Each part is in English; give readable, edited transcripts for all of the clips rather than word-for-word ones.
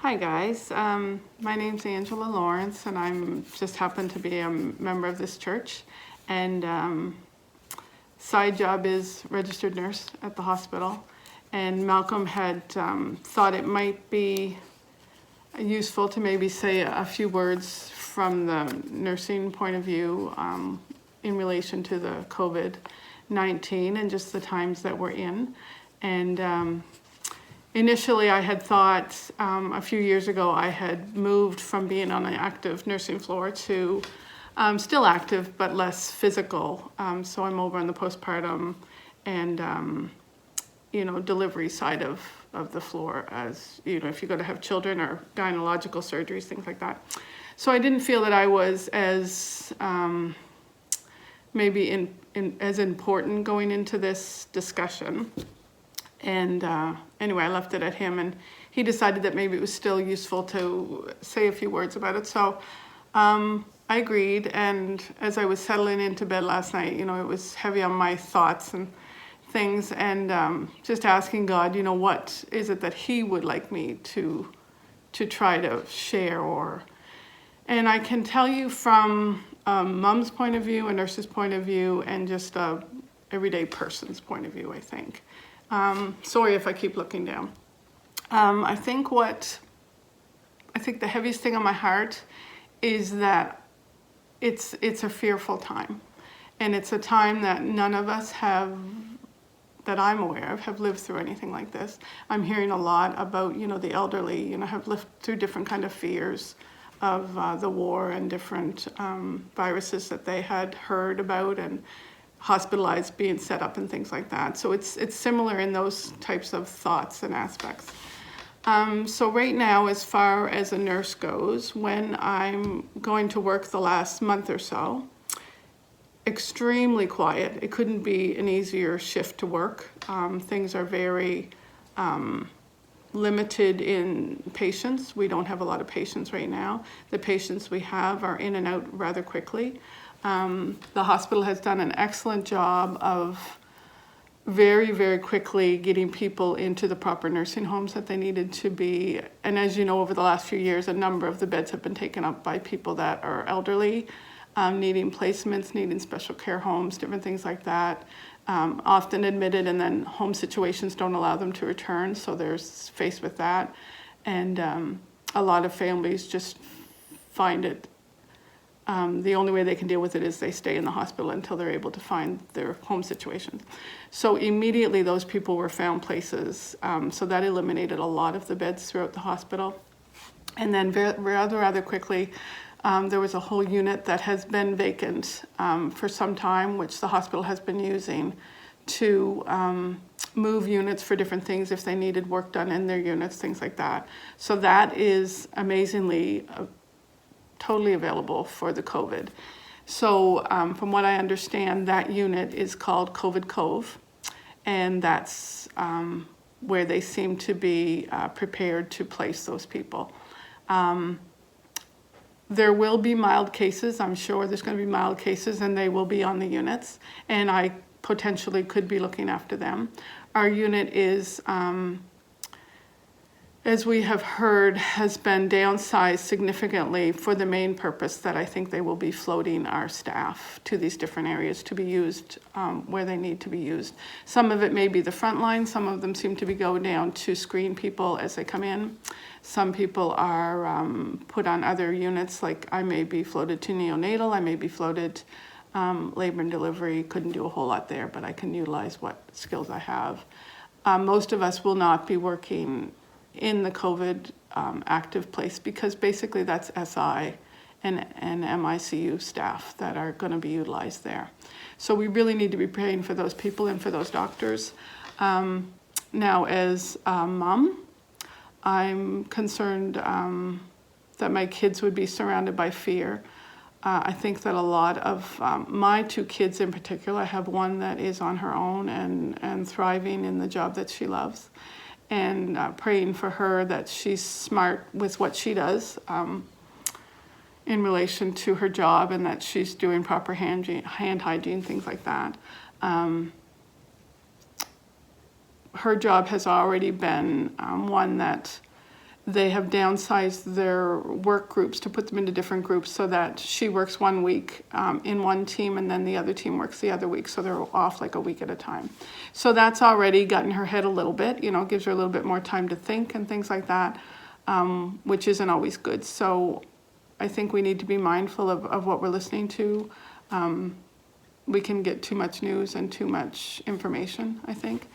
Hi guys, my name's Angela Lawrence and I'm just happen to be a member of this church, and side job is registered nurse at the hospital. And Malcolm had thought it might be useful to maybe say a few words from the nursing point of view in relation to the COVID-19 and just the times that we're in. And initially, I had thought a few years ago, I had moved from being on an active nursing floor to still active, but less physical. So I'm over on the postpartum and, delivery side of the floor, as, if you go to have children or gynecological surgeries, things like that. So I didn't feel that I was as maybe as important going into this discussion. And anyway, I left it at him, and he decided that maybe it was still useful to say a few words about it. So I agreed, and as I was settling into bed last night, it was heavy on my thoughts and things, and just asking God, what is it that he would like me to try to share, and I can tell you from a mom's point of view, a nurse's point of view, and just a everyday person's point of view, I think. Sorry if I keep looking down. I think the heaviest thing on my heart is that it's a fearful time, and it's a time that none of us that I'm aware of, have lived through anything like this. I'm hearing a lot about, the elderly, have lived through different kind of fears of the war and different viruses that they had heard about, and hospitalized, being set up and things like that. So it's similar in those types of thoughts and aspects. So right now, as far as a nurse goes, when I'm going to work the last month or so, extremely quiet. It couldn't be an easier shift to work. Things are very limited in patients. We don't have a lot of patients right now. The patients we have are in and out rather quickly. The hospital has done an excellent job of very, very quickly getting people into the proper nursing homes that they needed to be. And as you know, over the last few years, a number of the beds have been taken up by people that are elderly, needing placements, needing special care homes, different things like that. Often admitted, and then home situations don't allow them to return, so they're faced with that. And a lot of families just find it the only way they can deal with it is they stay in the hospital until they're able to find their home situations. So immediately those people were found places. So that eliminated a lot of the beds throughout the hospital. And then rather quickly, there was a whole unit that has been vacant for some time, which the hospital has been using to move units for different things if they needed work done in their units, things like that. So that is amazingly totally available for the COVID. So from what I understand, that unit is called COVID Cove, and that's where they seem to be prepared to place those people. There will be mild cases. I'm sure there's going to be mild cases, and they will be on the units, and I potentially could be looking after them. Our unit is, as we have heard, has been downsized significantly for the main purpose that I think they will be floating our staff to these different areas to be used where they need to be used. Some of it may be the front line. Some of them seem to be going down to screen people as they come in. Some people are put on other units, like I may be floated to neonatal, I may be floated labor and delivery. Couldn't do a whole lot there, but I can utilize what skills I have. Most of us will not be working in the COVID active place, because basically that's SI and MICU staff that are going to be utilized there. So we really need to be praying for those people and for those doctors. Now, as a mom, I'm concerned that my kids would be surrounded by fear. I think that a lot of my two kids in particular, I have one that is on her own and thriving in the job that she loves, and praying for her that she's smart with what she does in relation to her job, and that she's doing proper hand hygiene, things like that. Her job has already been one that they have downsized their work groups to put them into different groups so that she works 1 week in one team and then the other team works the other week. So they're off like a week at a time. So that's already gotten her head a little bit, gives her a little bit more time to think and things like that, which isn't always good. So I think we need to be mindful of what we're listening to. We can get too much news and too much information, I think.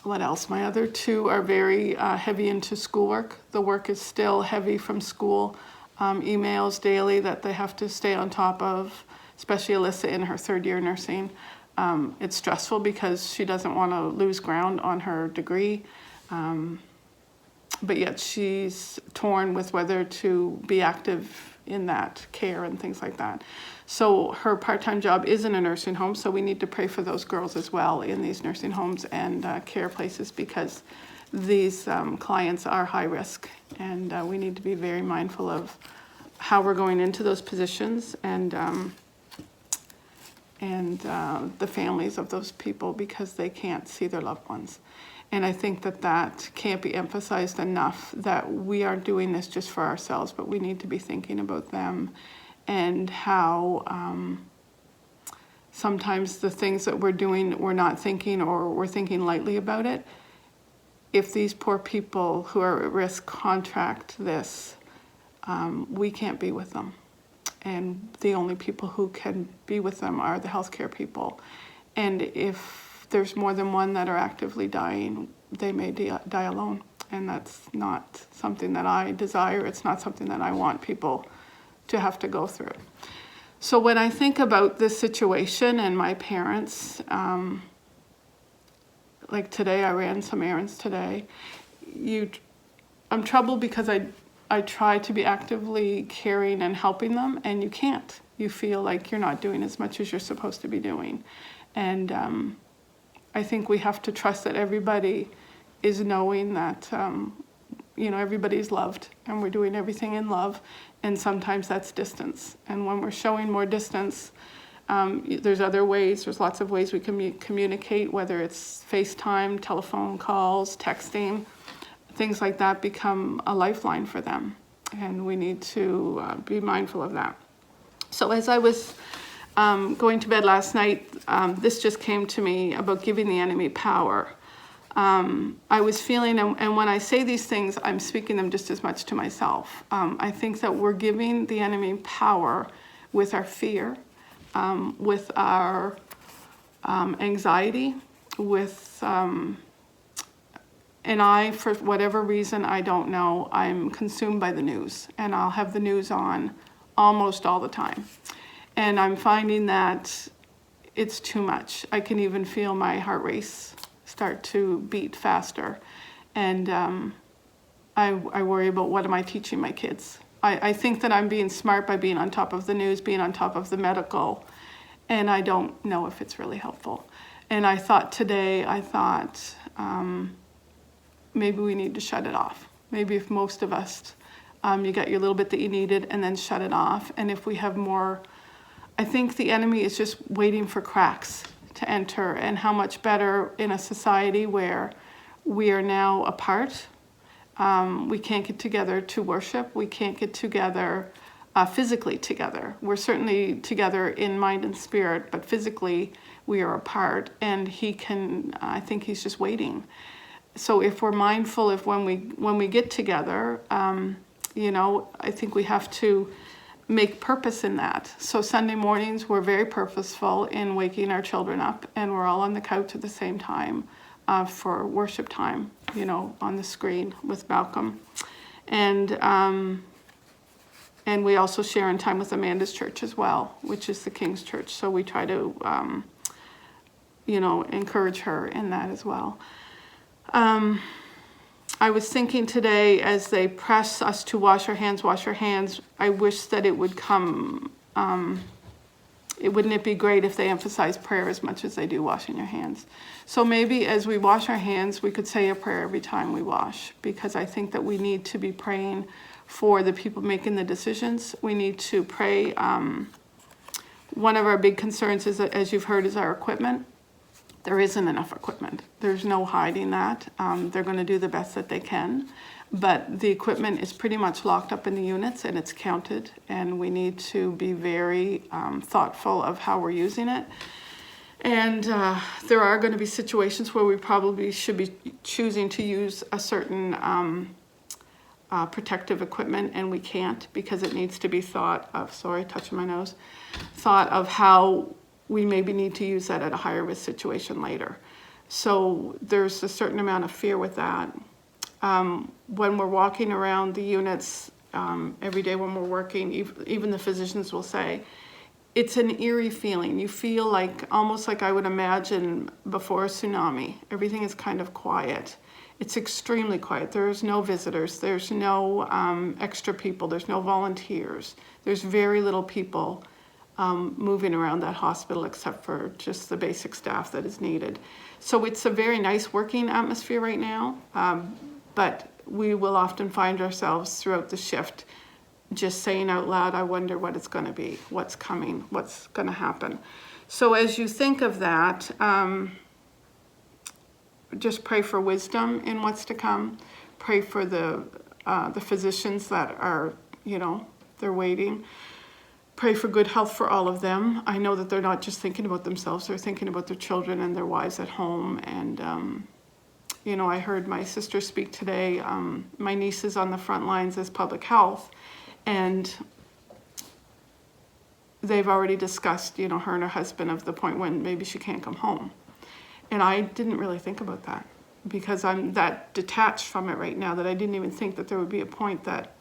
What else? My other two are very heavy into schoolwork. The work is still heavy from school. Emails daily that they have to stay on top of, especially Alyssa in her 3rd year nursing. It's stressful because she doesn't want to lose ground on her degree. But yet she's torn with whether to be active in that care and things like that. So her part-time job is in a nursing home, so we need to pray for those girls as well in these nursing homes and care places, because these clients are high risk, and we need to be very mindful of how we're going into those positions and the families of those people, because they can't see their loved ones. And I think that can't be emphasized enough, that we aren't doing this just for ourselves, but we need to be thinking about them, and how sometimes the things that we're doing, we're not thinking, or we're thinking lightly about it. If these poor people who are at risk contract this, we can't be with them. And the only people who can be with them are the healthcare people. And if there's more than one that are actively dying, they may die alone. And that's not something that I desire. It's not something that I want people to have to go through. So when I think about this situation and my parents, like today, I ran some errands today. I'm troubled because I try to be actively caring and helping them, and you can't. You feel like you're not doing as much as you're supposed to be doing. And I think we have to trust that everybody is knowing that, everybody's loved, and we're doing everything in love. And sometimes that's distance. And when we're showing more distance, there's other ways. There's lots of ways we can communicate, whether it's FaceTime, telephone calls, texting. Things like that become a lifeline for them. And we need to be mindful of that. So as I was going to bed last night, this just came to me about giving the enemy power. I was feeling, and when I say these things, I'm speaking them just as much to myself. I think that we're giving the enemy power with our fear, with our anxiety, with, and for whatever reason, I don't know, I'm consumed by the news, and I'll have the news on almost all the time. And I'm finding that it's too much. I can even feel my heart race start to beat faster. And I worry about, what am I teaching my kids? I think that I'm being smart by being on top of the news, being on top of the medical, and I don't know if it's really helpful. And I thought today, maybe we need to shut it off. Maybe if most of us, you got your little bit that you needed and then shut it off. And if we have more, I think the enemy is just waiting for cracks to enter, and how much better in a society where we are now apart. We can't get together to worship. We can't get together physically together. We're certainly together in mind and spirit, but physically we are apart, and I think he's just waiting. So if we're mindful, if when we get together, I think we have to make purpose in that. So Sunday mornings, we're very purposeful in waking our children up, and we're all on the couch at the same time for worship time, on the screen with Malcolm. And we also share in time with Amanda's church as well, which is the King's Church. So we try to, encourage her in that as well. I was thinking today, as they press us to wash our hands, I wish that it would come, wouldn't it be great if they emphasize prayer as much as they do washing your hands? So maybe as we wash our hands, we could say a prayer every time we wash, because I think that we need to be praying for the people making the decisions. We need to pray. One of our big concerns is, as you've heard, is our equipment. there isn't enough equipment. There's no hiding that. They're going to do the best that they can, but the equipment is pretty much locked up in the units and it's counted, and we need to be very thoughtful of how we're using it. And there are going to be situations where we probably should be choosing to use a certain protective equipment, and we can't because it needs to be thought of, sorry, touching my nose, thought of how we maybe need to use that at a higher risk situation later. So there's a certain amount of fear with that. When we're walking around the units every day when we're working, even the physicians will say, it's an eerie feeling. You feel like, almost like I would imagine before a tsunami. Everything is kind of quiet. It's extremely quiet. There's no visitors. There's no extra people. There's no volunteers. There's very little people moving around that hospital except for just the basic staff that is needed. So it's a very nice working atmosphere right now, but we will often find ourselves throughout the shift just saying out loud, I wonder what it's going to be, what's coming, what's going to happen. So as you think of that, just pray for wisdom in what's to come. Pray for the physicians that are, they're waiting. Pray for good health for all of them. I know that they're not just thinking about themselves, they're thinking about their children and their wives at home. And, I heard my sister speak today. My niece is on the front lines as public health, and they've already discussed, her and her husband, of the point when maybe she can't come home. And I didn't really think about that because I'm that detached from it right now that I didn't even think that there would be a point that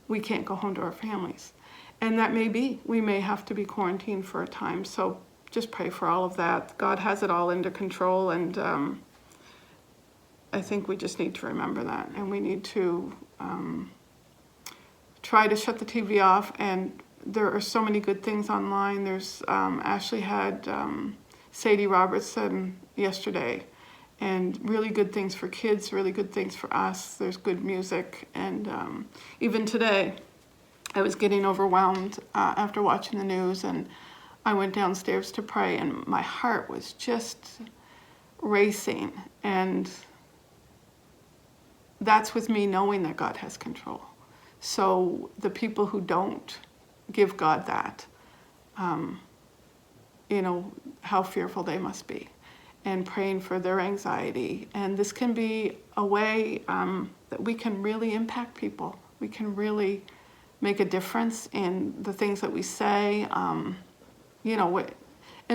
we can't go home to our families. And that may be, we may have to be quarantined for a time. So just pray for all of that. God has it all under control, and I think we just need to remember that. And we need to try to shut the TV off. And there are so many good things online. There's Ashley had Sadie Robertson yesterday, and really good things for kids, really good things for us. There's good music, and even today I was getting overwhelmed after watching the news, and I went downstairs to pray, and my heart was just racing. And that's with me knowing that God has control. So the people who don't give God that, how fearful they must be, and praying for their anxiety. And this can be a way that we can really impact people. We can really make a difference in the things that we say, and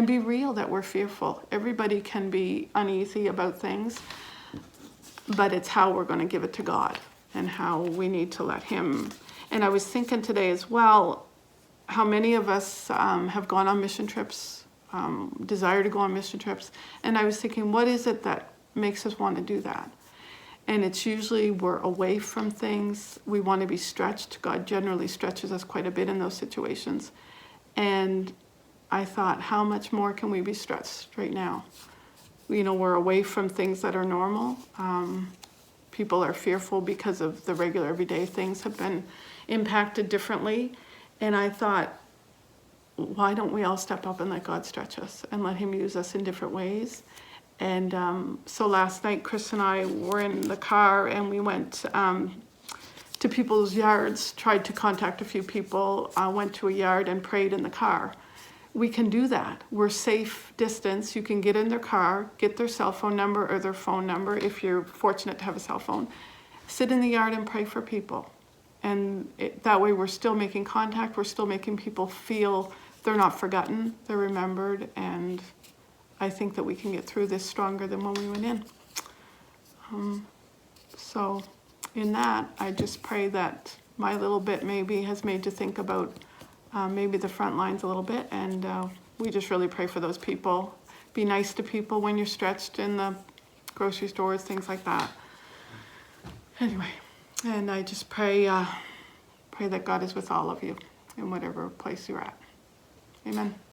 be real that we're fearful. Everybody can be uneasy about things, but it's how we're going to give it to God and how we need to let Him. And I was thinking today as well, how many of us have gone on mission trips, desire to go on mission trips. And I was thinking, what is it that makes us want to do that? And it's usually we're away from things. We want to be stretched. God generally stretches us quite a bit in those situations. And I thought, how much more can we be stretched right now? We're away from things that are normal. People are fearful because of the regular everyday things have been impacted differently. And I thought, why don't we all step up and let God stretch us and let Him use us in different ways? And so last night, Chris and I were in the car, and we went to people's yards, tried to contact a few people, went to a yard and prayed in the car. We can do that. We're safe distance. You can get in their car, get their cell phone number or their phone number if you're fortunate to have a cell phone. Sit in the yard and pray for people. And that way we're still making contact. We're still making people feel they're not forgotten, they're remembered. And I think that we can get through this stronger than when we went in. So in that, I just pray that my little bit maybe has made you think about maybe the front lines a little bit, and we just really pray for those people. Be nice to people when you're stretched in the grocery stores, things like that. Anyway, and I just pray that God is with all of you in whatever place you're at. Amen.